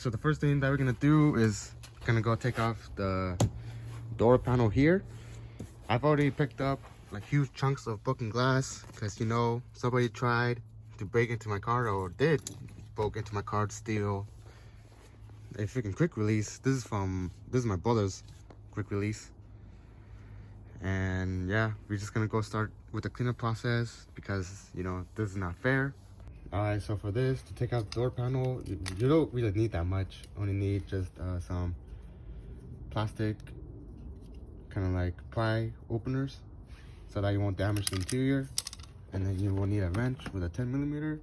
So the first thing that we're gonna do is gonna go take off the door panel here. I've already picked up like huge chunks of broken glass because, you know, somebody tried to break into my car, or did broke into my car to steal a freaking quick release. This is my brother's quick release. And yeah, we're just gonna go start with the cleanup process because, you know, this is not fair. Alright, so for this, to take out the door panel, you don't really need that much. Only need just some plastic, kind of like pry openers, so that you won't damage the interior. And then you will need a wrench with a 10mm.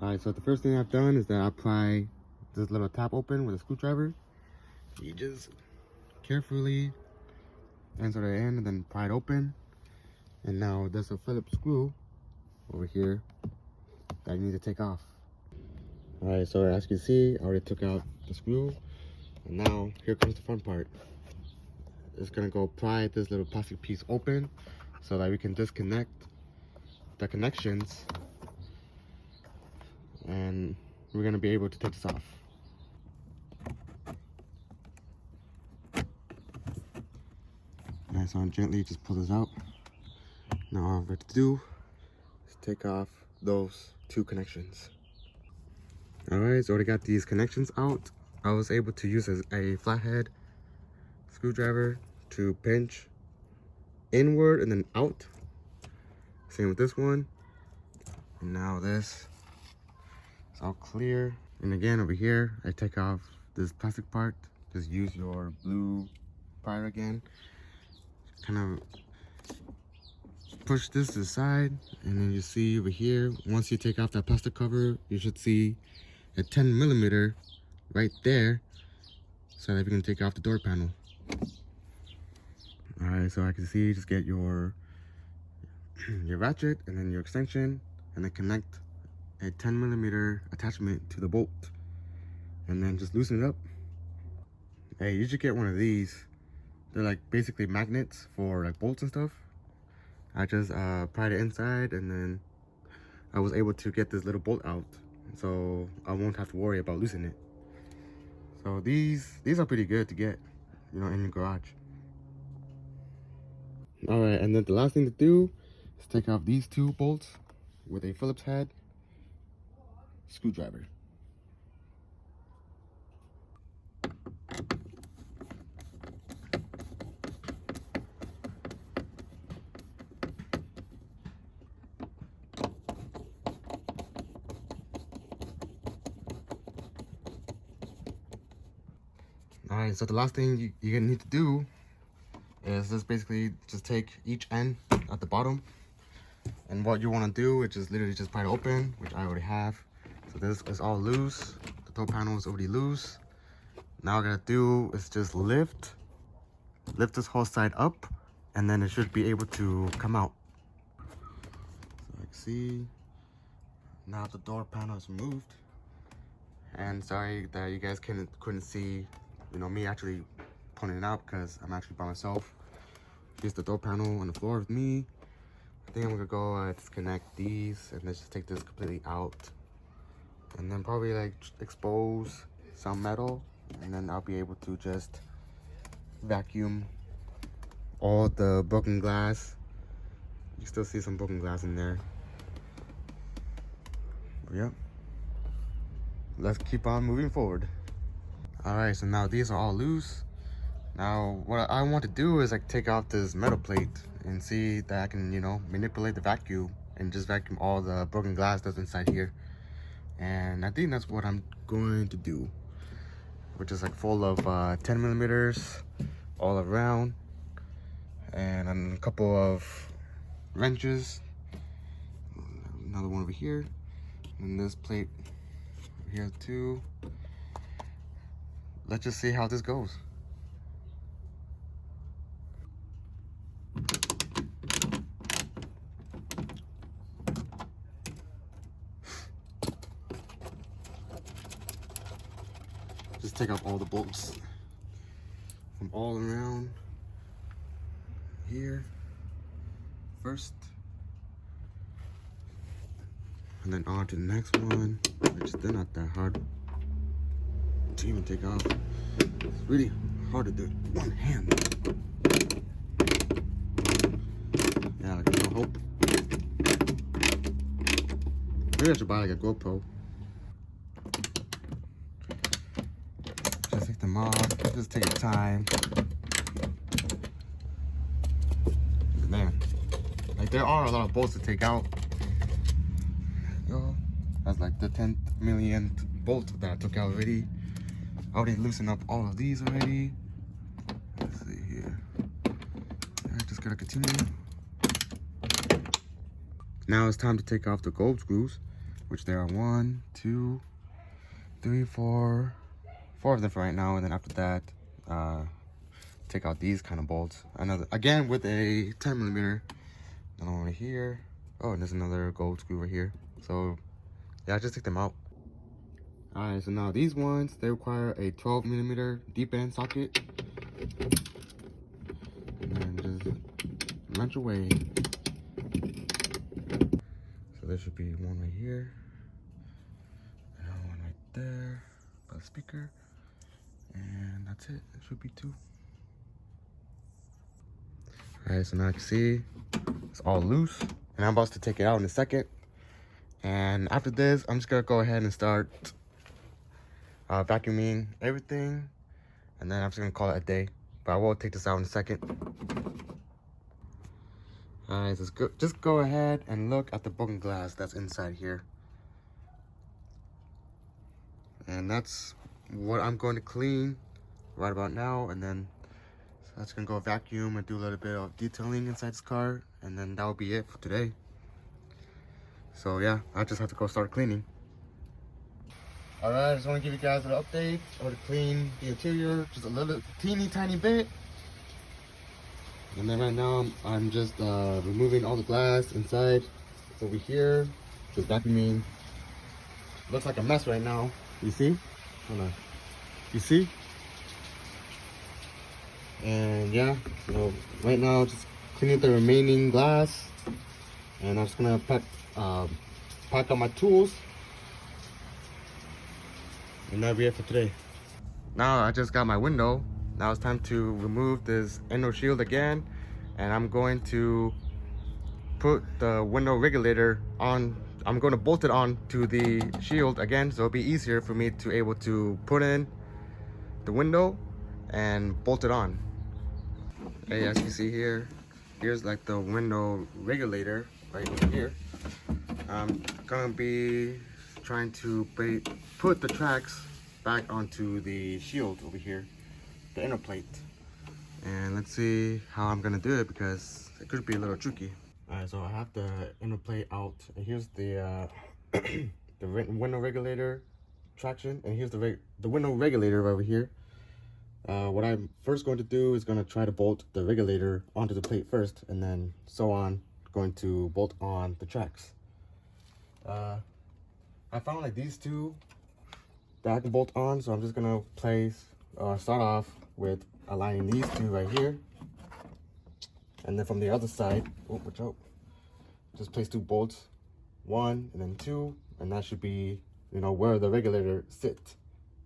Alright, so the first thing I've done is that I pry this little tab open with a screwdriver. You just carefully insert it in and then pry it open. And now there's a Phillips screw over here that you need to take off. Alright, so as you can see, I already took out the screw. And now here comes the fun part. It's gonna go pry this little plastic piece open so that we can disconnect the connections, and we're gonna be able to take this off. Alright, so I'll gently just pull this out. Now all we have to do is take off those two connections. Alright, so I already got these connections out. I was able to use a flathead screwdriver to pinch inward and then out. Same with this one. And now this is all clear. And again, over here, I take off this plastic part. Just use your blue plier again. Kind of push this to the side, and then you see over here, once you take off that plastic cover, you should see a 10mm right there, so that we can take off the door panel. Alright, so I can see, just get your ratchet and then your extension, and then connect a 10mm attachment to the bolt, and then just loosen it up. Hey, you should get one of these. They're like basically magnets for like bolts and stuff. I just pried it inside, and then I was able to get this little bolt out, so I won't have to worry about loosening it. So these are pretty good to get, you know, in your garage. All right, and then the last thing to do is take off these two bolts with a Phillips head screwdriver. All right, so the last thing you're gonna need to do is just basically just take each end at the bottom, and what you want to do is just literally just pry it open, which I already have. So this is all loose. The door panel is already loose. Now what I gotta do is just lift this whole side up, and then it should be able to come out. So I can see now the door panel is removed. And sorry that you guys couldn't see, you know, me actually pulling it out, because I'm actually by myself. Here's the door panel on the floor with me. I think I'm gonna go disconnect these, and let's just take this completely out, and then probably like expose some metal, and then I'll be able to just vacuum all the broken glass. You still see some broken glass in there. But yeah, let's keep on moving forward. All right, so now these are all loose. Now what I want to do is like take off this metal plate and see that I can, you know, manipulate the vacuum and just vacuum all the broken glass that's inside here. And I think that's what I'm going to do, which is like full of 10mm all around, and a couple of wrenches, another one over here, and this plate over here too. Let's just see how this goes. Just take out all the bolts from all around here first. And then on to the next one, which is still not that hard to even take off. It's really hard to do it with one hand. Yeah, like no hope. Maybe I should buy like a GoPro. Just take them off. Just take your time. Man, like there are a lot of bolts to take out. Yo, that's like the 10th millionth bolt that I took out already. I already loosened up all of these already. Let's see here. I just gotta continue. Now it's time to take off the gold screws, which there are 1, 2, 3, 4 of them for right now. And then after that, take out these kind of bolts. Another, again with a 10 millimeter. Another one right here. Oh, and there's another gold screw right here. So yeah, just take them out. All right, so now these ones, they require a 12 millimeter deep end socket. And then just wrench away. So there should be one right here. And one right there by the speaker. And that's it. It should be 2. All right, so now you can see it's all loose. And I'm about to take it out in a second. And after this, I'm just gonna go ahead and start vacuuming everything. And then I'm just gonna call it a day. But I will take this out in a second. All right, so just go ahead and look at the broken glass that's inside here. And that's what I'm going to clean right about now. And then so that's gonna go vacuum and do a little bit of detailing inside this car. And then that will be it for today. So yeah, I just have to go start cleaning. All right, I just want to give you guys an update. I want to clean the interior just a little teeny tiny bit. And then right now I'm just removing all the glass inside. It's over here, just vacuuming. Looks like a mess right now. You see? Hold on. You see? And yeah, so right now just cleaning the remaining glass. And I'm just gonna pack up my tools. And that'll be it for today. Now I just got my window. Now it's time to remove this endo shield again. And I'm going to put the window regulator on. I'm going to bolt it on to the shield again, so it'll be easier for me to able to put in the window and bolt it on. Hey, as you can see here, here's like the window regulator right over here. I'm gonna be trying to put the tracks back onto the shield over here, the inner plate. And let's see how I'm gonna do it, because it could be a little tricky. All right, so I have the inner plate out, and here's the the window regulator traction, and here's the window regulator over here. What I'm first going to do is going to try to bolt the regulator onto the plate first, and then so on, going to bolt on the tracks. I found like these two that I can bolt on, so I'm just gonna start off with aligning these two right here, and then from the other side, oh, watch out, just place 2 bolts, 1 and then 2, and that should be, you know, where the regulator sits.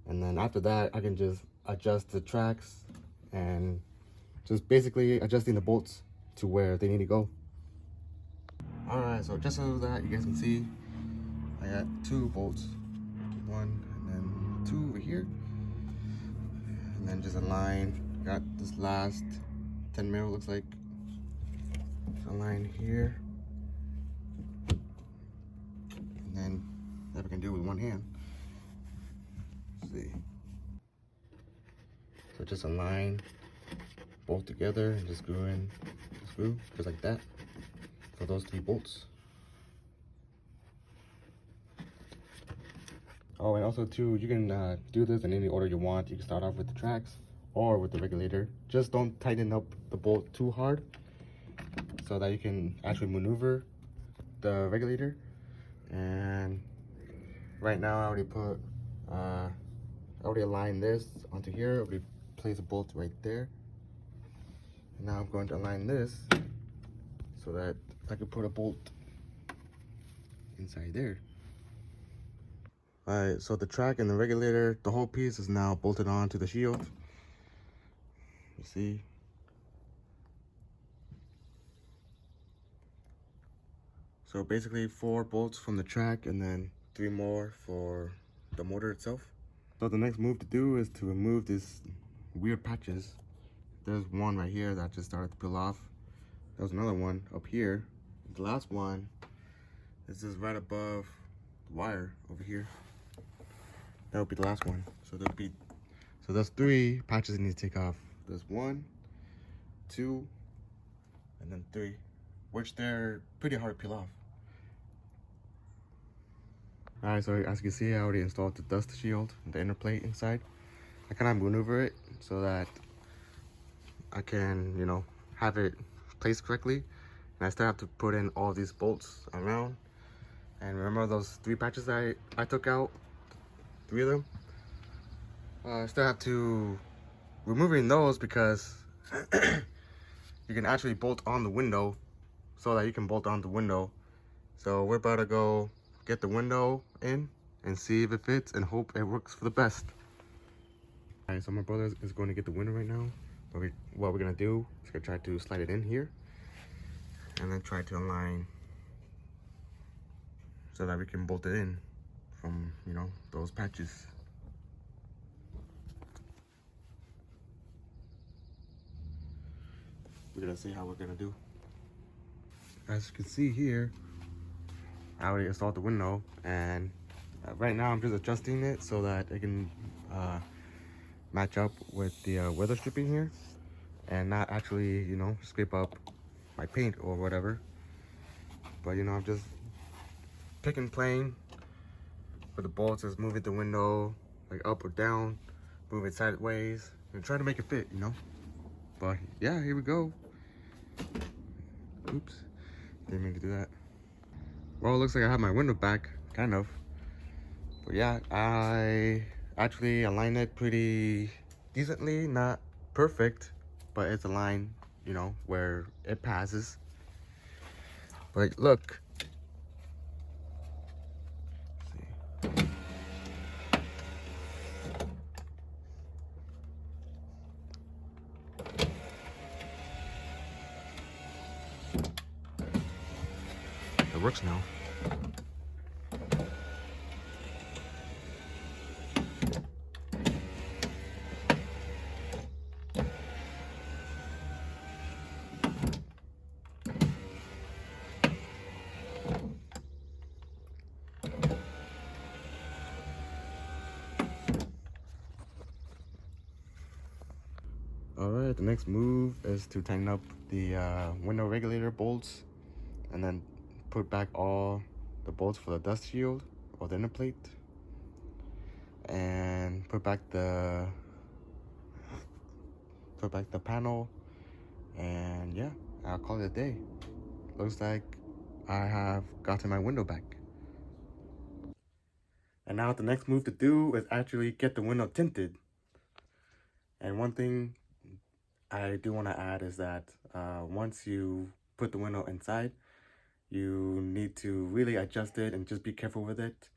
And then after that, I can just adjust the tracks and just basically adjusting the bolts to where they need to go. All right, so just so that you guys can see, I got 2 bolts, 1 and then 2 over here, and then just align. Got this last 10 mil, looks like, align here, and then that we can do with one hand. Let's see. So just align both together and just screw in the screw just like that for those 3 bolts. Oh, and also too, you can do this in any order you want. You can start off with the tracks or with the regulator. Just don't tighten up the bolt too hard so that you can actually maneuver the regulator. And right now I already aligned this onto here. I already placed a bolt right there. And now I'm going to align this so that I can put a bolt inside there. Alright, so the track and the regulator, the whole piece is now bolted on to the shield. You see? So basically 4 bolts from the track and then 3 more for the motor itself. So the next move to do is to remove these weird patches. There's one right here that just started to peel off. There's another one up here. The last one is just right above the wire over here. That would be the last one. So there's 3 patches you need to take off. There's 1, 2, and then 3, which they're pretty hard to peel off. Alright, so as you can see, I already installed the dust shield, the inner plate inside. I kind of maneuver it so that I can, you know, have it placed correctly. And I still have to put in all these bolts around. And remember those 3 patches that I took out? 3 of them? I still have to removing those because you can actually bolt on the window so that you can bolt on the window. So we're about to go get the window in and see if it fits and hope it works for the best. Alright, so my brother is going to get the window right now. What we're gonna do is gonna try to slide it in here and then try to align so that we can bolt it in from, you know, those patches. We're gonna see how we're gonna do. As you can see here, I already installed the window, and right now I'm just adjusting it so that it can match up with the weather stripping here and not actually, you know, scrape up my paint or whatever. But you know, I'm just picking plane for the bolts, just moving the window like up or down, move it sideways, and try to make it fit, you know. But yeah, here we go. Oops, didn't mean to do that. Well, it looks like I have my window back, kind of. But yeah, I actually aligned it pretty decently, not perfect, but it's aligned, you know, where it passes. But look. Let's see. It works now. Alright, the next move is to tighten up the window regulator bolts and then put back all the bolts for the dust shield or the inner plate and put back the panel, and yeah, I'll call it a day. Looks like I have gotten my window back. And now the next move to do is actually get the window tinted. And one thing I do want to add is that once you put the window inside, you need to really adjust it and just be careful with it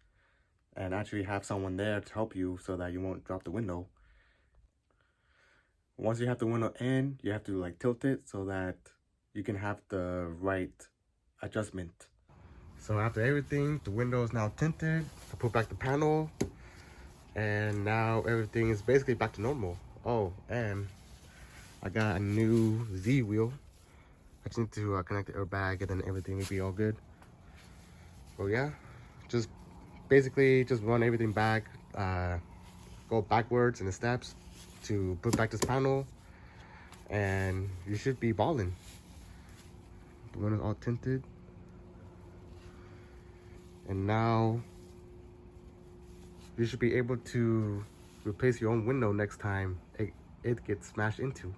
and actually have someone there to help you so that you won't drop the window. Once you have the window in, you have to like tilt it so that you can have the right adjustment. So after everything, the window is now tinted. I put back the panel and now everything is basically back to normal. Oh, and I got a new Z wheel. I just need to connect the airbag and then everything will be all good. So yeah, just basically just run everything back, go backwards in the steps to put back this panel, and you should be balling. The window's all tinted. And now you should be able to replace your own window next time it gets smashed into.